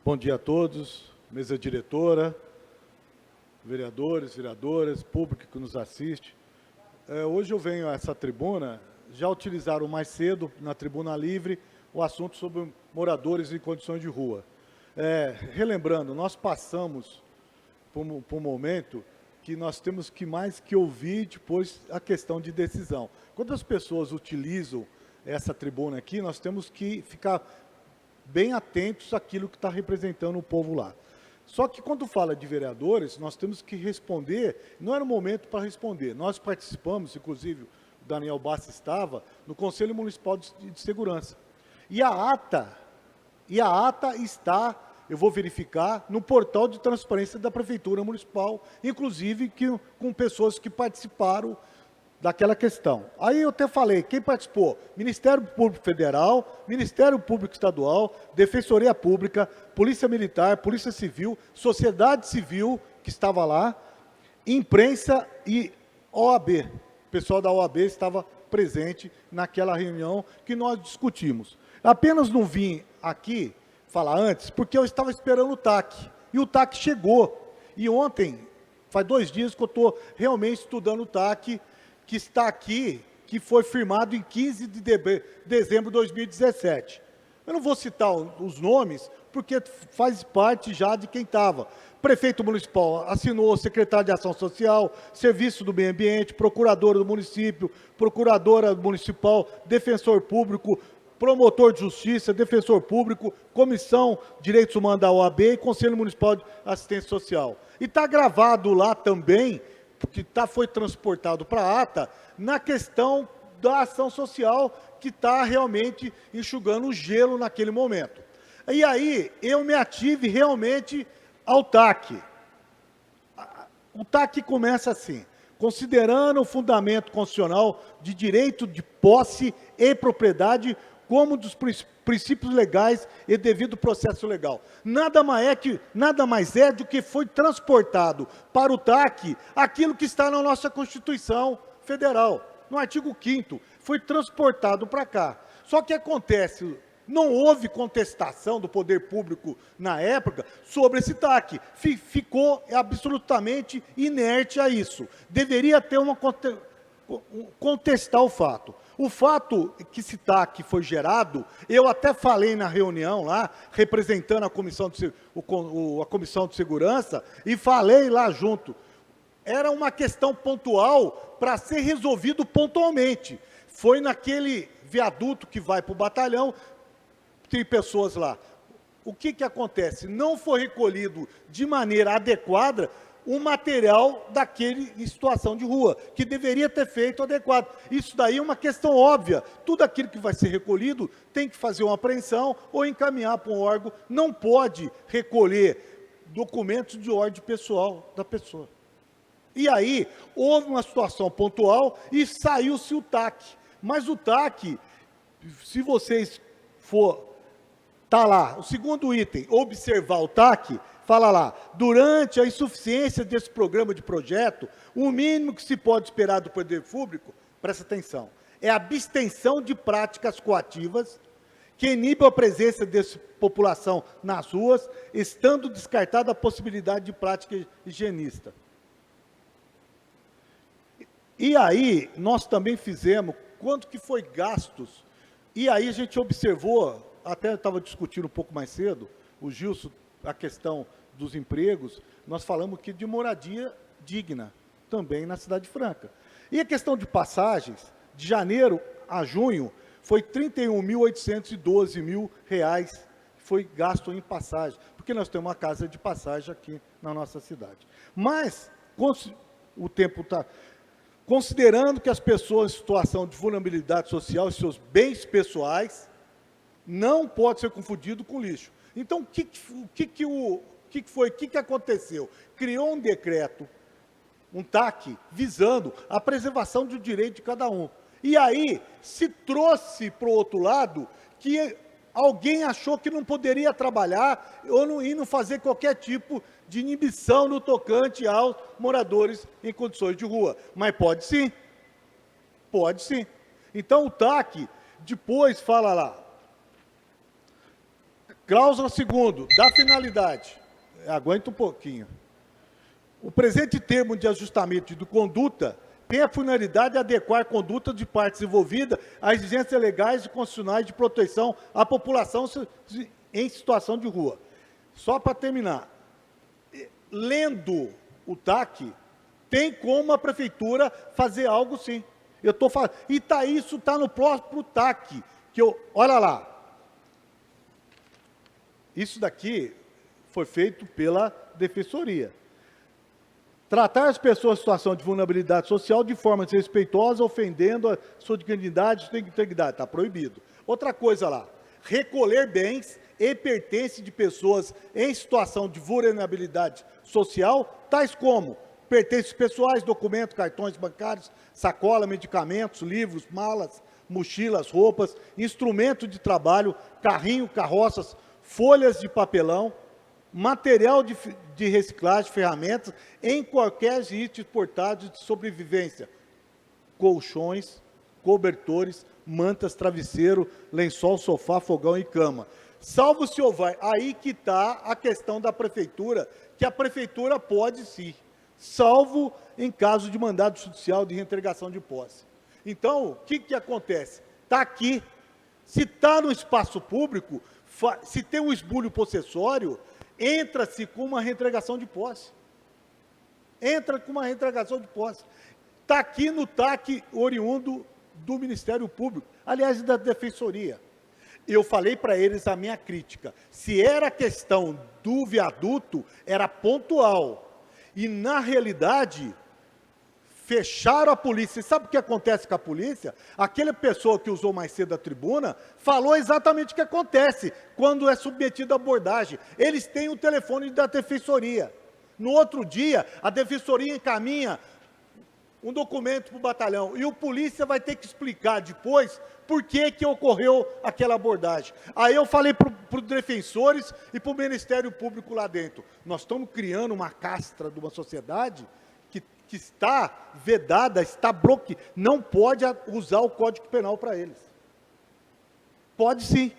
Bom dia a todos, mesa diretora, vereadores, vereadoras, público que nos assiste. Hoje eu venho a essa tribuna, já utilizaram mais cedo, na tribuna livre, o assunto sobre moradores em condições de rua. Relembrando, nós passamos por um momento que nós temos que mais que ouvir depois a questão de decisão. Quando as pessoas utilizam essa tribuna aqui, nós temos que ficar bem atentos àquilo que está representando o povo lá. Só que quando fala de vereadores, nós temos que responder, não era o momento para responder. Nós participamos, inclusive o Daniel Bassi estava, no Conselho Municipal de Segurança. E a ata está, eu vou verificar, no portal de transparência da Prefeitura Municipal, inclusive com pessoas que participaram daquela questão. Aí eu até falei, quem participou? Ministério Público Federal, Ministério Público Estadual, Defensoria Pública, Polícia Militar, Polícia Civil, Sociedade Civil, que estava lá, imprensa e OAB. O pessoal da OAB estava presente naquela reunião que nós discutimos. Apenas não vim aqui falar antes, porque eu estava esperando o TAC. E o TAC chegou. E ontem, faz 2 dias que eu estou realmente estudando o TAC, que está aqui, que foi firmado em 15 de dezembro de 2017. Eu não vou citar os nomes, porque faz parte já de quem estava. Prefeito municipal assinou, secretário de Ação Social, Serviço do Meio Ambiente, procuradora do município, procuradora municipal, defensor público, promotor de justiça, defensor público, Comissão de Direitos Humanos da OAB e Conselho Municipal de Assistência Social. E está gravado lá também, que foi transportado para a ata, na questão da ação social, que está realmente enxugando o gelo naquele momento. E aí, eu me ative realmente ao TAC. O TAC começa assim: considerando o fundamento constitucional de direito de posse e propriedade como dos princípios legais e devido processo legal. Nada mais é do que foi transportado para o TAC aquilo que está na nossa Constituição Federal, no artigo 5º, foi transportado para cá. Só que acontece, não houve contestação do poder público na época sobre esse TAC, ficou absolutamente inerte a isso. Deveria ter contestar o fato. O fato que esse TAC foi gerado, eu até falei na reunião lá, representando a Comissão de Segurança, e falei lá junto, era uma questão pontual para ser resolvido pontualmente. Foi naquele viaduto que vai para o batalhão, tem pessoas lá. O que acontece? Não foi recolhido de maneira adequada um material daquele em situação de rua, que deveria ter feito adequado. Isso daí é uma questão óbvia. Tudo aquilo que vai ser recolhido tem que fazer uma apreensão ou encaminhar para um órgão. Não pode recolher documentos de ordem pessoal da pessoa. E aí, houve uma situação pontual e saiu-se o TAC. Mas o TAC, se vocês está lá, o segundo item, observar o TAC, fala lá, durante a insuficiência desse programa de projeto, o mínimo que se pode esperar do poder público, presta atenção, é a abstenção de práticas coativas que inibam a presença dessa população nas ruas, estando descartada a possibilidade de prática higienista. E aí, nós também fizemos, quanto que foi gastos, e aí a gente observou, até estava discutindo um pouco mais cedo, o Gilson, a questão dos empregos, nós falamos aqui de moradia digna, também na Cidade Franca. E a questão de passagens, de janeiro a junho, foi R$ 31.812 que foi gasto em passagem, porque nós temos uma casa de passagem aqui na nossa cidade. Mas, o tempo está... Considerando que as pessoas em situação de vulnerabilidade social e seus bens pessoais, não pode ser confundido com lixo. Então, o que aconteceu? Criou um decreto, um TAC, visando a preservação do direito de cada um. E aí, se trouxe para o outro lado, que alguém achou que não poderia trabalhar ou não fazer qualquer tipo de inibição no tocante aos moradores em condições de rua. Mas pode sim. Pode sim. Então, o TAC, depois fala lá, Cláusula 2ª, da finalidade. Aguenta um pouquinho. O presente termo de ajustamento de conduta tem a finalidade de adequar a conduta de partes envolvidas às exigências legais e constitucionais de proteção à população em situação de rua. Só para terminar, lendo o TAC, tem como a prefeitura fazer algo sim. Eu estou falando. E isso está no próprio TAC. Olha lá. Isso daqui foi feito pela Defensoria. Tratar as pessoas em situação de vulnerabilidade social de forma desrespeitosa, ofendendo a sua dignidade e sua integridade. Está proibido. Outra coisa lá. Recolher bens e pertences de pessoas em situação de vulnerabilidade social, tais como pertences pessoais, documentos, cartões bancários, sacola, medicamentos, livros, malas, mochilas, roupas, instrumento de trabalho, carrinho, carroças, folhas de papelão, material de reciclagem, ferramentas, em qualquer item portátil de sobrevivência, colchões, cobertores, mantas, travesseiro, lençol, sofá, fogão e cama. Salvo se houver, aí que está a questão da prefeitura, que a prefeitura pode sim, salvo em caso de mandado judicial de reintegração de posse. Então, o que acontece? Está aqui. Se está no espaço público, se tem um esbulho possessório, entra-se com uma reintegração de posse. Entra com uma reintegração de posse. Está aqui no TAC oriundo do Ministério Público, aliás, da Defensoria. Eu falei para eles a minha crítica. Se era questão do viaduto, era pontual. E, na realidade, fecharam a polícia. E sabe o que acontece com a polícia? Aquela pessoa que usou mais cedo a tribuna falou exatamente o que acontece quando é submetido à abordagem. Eles têm o telefone da Defensoria. No outro dia, a Defensoria encaminha um documento para o batalhão. E o polícia vai ter que explicar depois por que ocorreu aquela abordagem. Aí eu falei para os defensores e para o Ministério Público lá dentro. Nós estamos criando uma castra de uma sociedade que está vedada, está bloqueada, não pode usar o Código Penal para eles. Pode sim,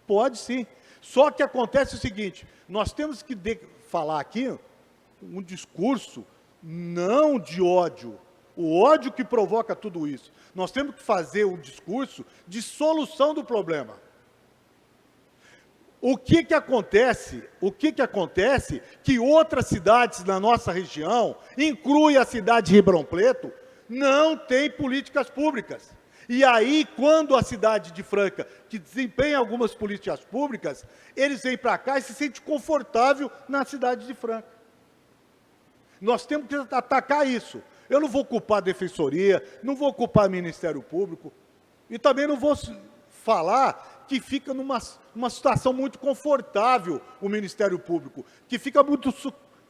pode sim. Só que acontece o seguinte, nós temos que falar aqui um discurso não de ódio, o ódio que provoca tudo isso. Nós temos que fazer um discurso de solução do problema. O que acontece? Que outras cidades na nossa região, inclui a cidade de Ribeirão Preto, não tem políticas públicas. E aí, quando a cidade de Franca, que desempenha algumas políticas públicas, eles vêm para cá e se sentem confortável na cidade de Franca. Nós temos que atacar isso. Eu não vou culpar a Defensoria, não vou culpar o Ministério Público, e também não vou falar que fica numa situação muito confortável o Ministério Público, que fica muito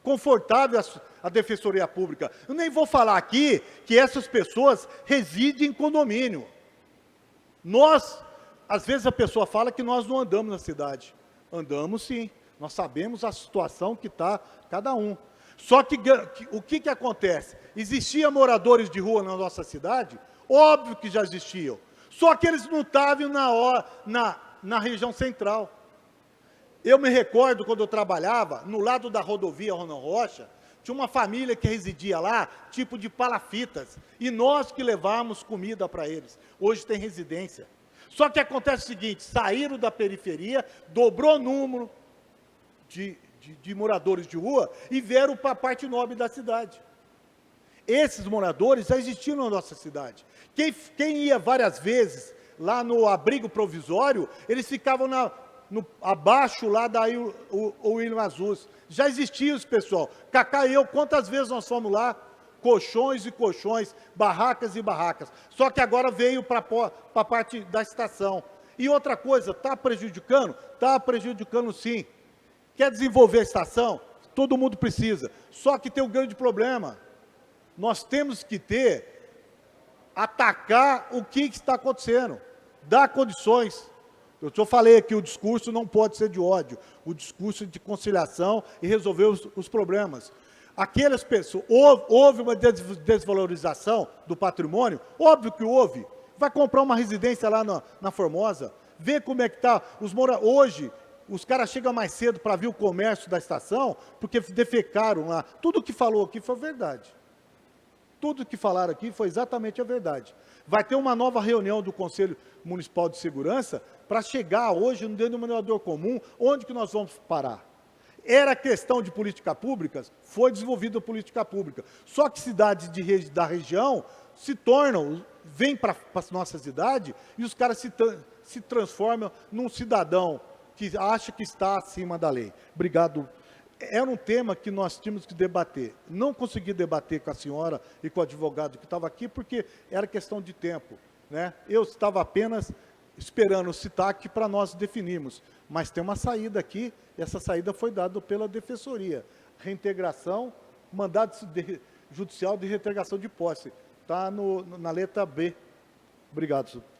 confortável a Defensoria Pública. Eu nem vou falar aqui que essas pessoas residem em condomínio. Às vezes a pessoa fala que nós não andamos na cidade. Andamos sim, nós sabemos a situação que está cada um. Só que o que acontece? Existiam moradores de rua na nossa cidade? Óbvio que já existiam. Só que eles não estavam na região central. Eu me recordo, quando eu trabalhava, no lado da rodovia Ronald Rocha, tinha uma família que residia lá, tipo de palafitas, e nós que levávamos comida para eles. Hoje tem residência. Só que acontece o seguinte, saíram da periferia, dobrou o número de moradores de rua e vieram para a parte nobre da cidade. Esses moradores já existiam na nossa cidade. Quem ia várias vezes lá no abrigo provisório, eles ficavam abaixo lá da William Azus. Já existia isso, pessoal. Cacá e eu, quantas vezes nós fomos lá? Colchões e colchões, barracas e barracas. Só que agora veio para a parte da estação. E outra coisa, está prejudicando? Está prejudicando sim. Quer desenvolver a estação? Todo mundo precisa. Só que tem um grande problema. Nós temos que atacar o que está acontecendo. Dar condições. Eu falei aqui, o discurso não pode ser de ódio. O discurso de conciliação e resolver os problemas. Aquelas pessoas, houve uma desvalorização do patrimônio? Óbvio que houve. Vai comprar uma residência lá na Formosa, vê como é que está. Hoje, os caras chegam mais cedo para ver o comércio da estação, porque defecaram lá. Tudo que falou aqui foi verdade. Tudo que falaram aqui foi exatamente a verdade. Vai ter uma nova reunião do Conselho Municipal de Segurança para chegar hoje no denominador comum, onde que nós vamos parar. Era questão de política pública, foi desenvolvida a política pública. Só que cidades da região se tornam, vêm para a nossa cidade e os caras se transformam num cidadão que acha que está acima da lei. Obrigado. Era um tema que nós tínhamos que debater. Não consegui debater com a senhora e com o advogado que estava aqui, porque era questão de tempo, né? Eu estava apenas esperando o CITAC para nós definirmos. Mas tem uma saída aqui, e essa saída foi dada pela Defensoria. Reintegração, mandado judicial de reintegração de posse. Está na letra B. Obrigado, senhor.